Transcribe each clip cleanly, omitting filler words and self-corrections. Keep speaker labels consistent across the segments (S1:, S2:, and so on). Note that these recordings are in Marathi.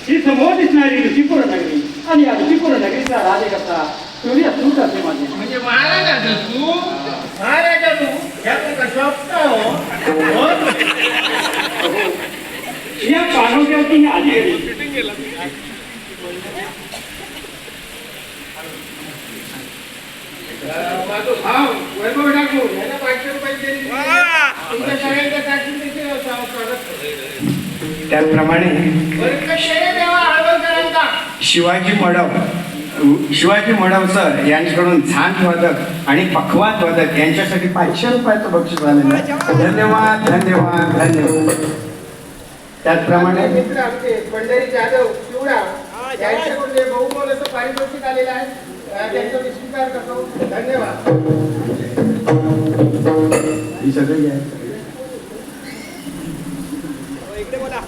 S1: ही समोर दिसणारी ऋषीपूर नगरी आणि या ऋषीपूर नगरीचा राजे कसा सूर्य तूच असे माझे
S2: म्हणजे महाराजा तू
S1: या पाणवट्यावरती ही आली गेली
S2: माझा भाव वैभव ठाकूर याला 500 रुपये दिले तुमच्या सगळ्यांच्या स्वागत
S3: त्याचप्रमाणे शिवाजी मडव सर यांच्याकडून झांज वादक आणि पखवाज वादक यांच्यासाठी 500 रुपयाचं बक्षीस आलेलं आहे. धन्यवाद धन्यवाद धन्यवाद. त्याचप्रमाणे
S2: मित्र आमचे पंढरी जाधव शिवडा यांच्याकडून बहुमोल असं पारितोषिक आलेलं आहे. त्यांचा मी स्वीकार करतो. धन्यवाद.
S3: ही सगळी आहे.
S2: इकडे बोला.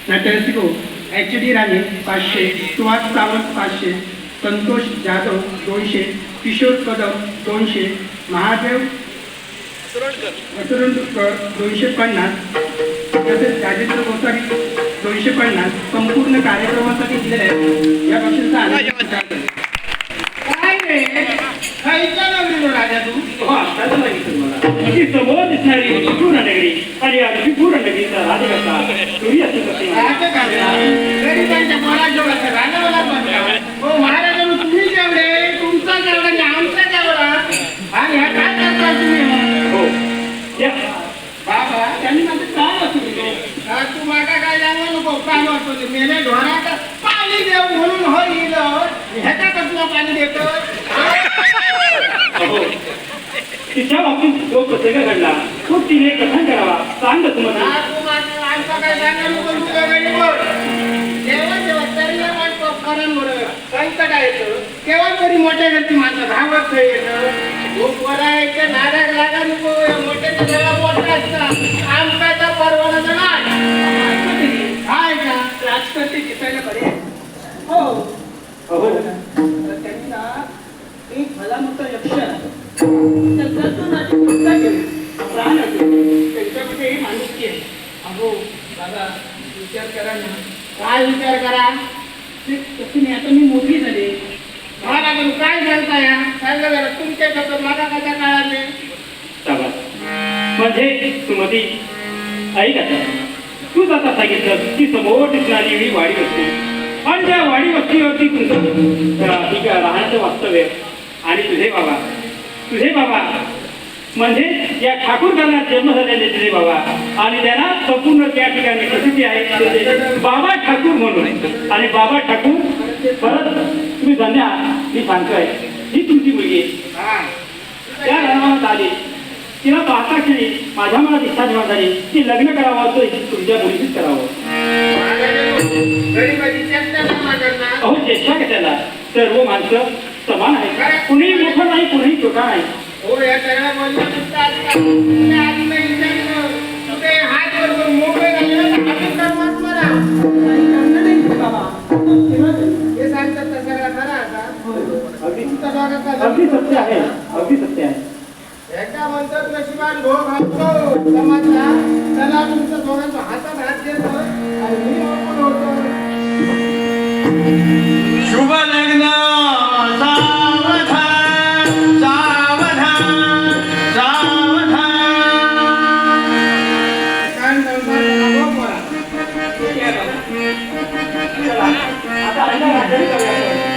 S1: नाट्यरसिको HD राणे 500, सुहास सावंत 500, संतोष जाधव 200, किशोर कदम 200, महादेव असुरंडकर 250, तसेच राजेंद्र गोसावी 250 संपूर्ण कार्यक्रमासाठी दिलेले आहेत. या बक्षिसाचा आनंद
S2: काय रे खायचा नवरी राजा तू
S1: आता माहिती मला ही समोर दिसणारी ऋषीपूर नगरी आणि या ऋषीपूर नगरीचा राजे कसा सूर्य
S2: गरिबांच्या पोराजवळ राजा मला हो महाराजा तुम्ही जेवढे तुमचा जेवढा आणि आमचा जेवढा आणि ह्या काय करता तुम्ही
S1: हो या
S2: बाबा त्यांनी माझं काम असू तू माझा काय जाणवू नको काम असतो मेले ढोरात पाणी देऊ म्हणून होईल ह्याच्या कसलं पाणी देतो
S1: तिच्या बाबतीत जो प्रसंग घडला तो तिने कथन करावा सांग तुम्हाला
S2: तू माझं आमचा काय जाणवू नको तुझं गरीब जेव्हा जेव्हा तरीला माणसं कारण म्हणून संकट येतं तेव्हा तरी मोठ्या घरची माणसं धावत येतं खूप वरायच्या नाराज लागा नको मोठ्याच्या जरा मोठा असतात आमचा परवाना नाही काय का राजकारती दिसायला बरे हो
S1: अहो दादा विचार करा ना.
S2: काय विचार करा
S1: तसं नाही, आता मी मोठी झाले.
S2: मला करून काय सांगता या सांगा जरा तुमच्या बद्दल मला कशा काळाले
S4: शाबास. म्हणजे सुमती ऐक आता, तूच आता सांगितलं की समोर दिसणारी ही वाडी वस्ती आणि त्या वाडी वस्तीवरती तुमचं राहण्याचं वास्तव्य आणि तुझे बाबा म्हणजे या ठाकूर घराण्यात जन्म झालेले तुझे बाबा आणि त्यांना संपूर्ण त्या ठिकाणी प्रसिद्धी आहे ते बाबा ठाकूर म्हणून. आणि बाबा ठाकूर परत तुम्ही धन्या मी सांगतोय ही तुमची मुलगी त्या घरात आली. तिला पाहता क्षणी माझ्या मनात इच्छा निर्माण झाली की लग्न करावं तो तुमच्या मुलीशीच करावं. अहो चेष्टा कशाला, सर्व माणसं समान आहेत, कुणीही मोठं नाही कुणीही छोटा नाही.
S2: हो या सगळ्या बोलण्यात हात बरोबर मोकळे हे सांगतात तर सगळा खरा आता
S4: अगदी सत्य आहे, अगदी सत्य आहे.
S2: एका म्हणतात नशिबान भोग हातो समाजला त्याला तुमच्या दोघांचा हातात हात घेतो आणि मी ओळखून होतो.
S3: शुभ लग्न सावधान सावधान सावधान.
S2: कान संसार भोग मला
S1: चला, आता आईला राजाने करूया.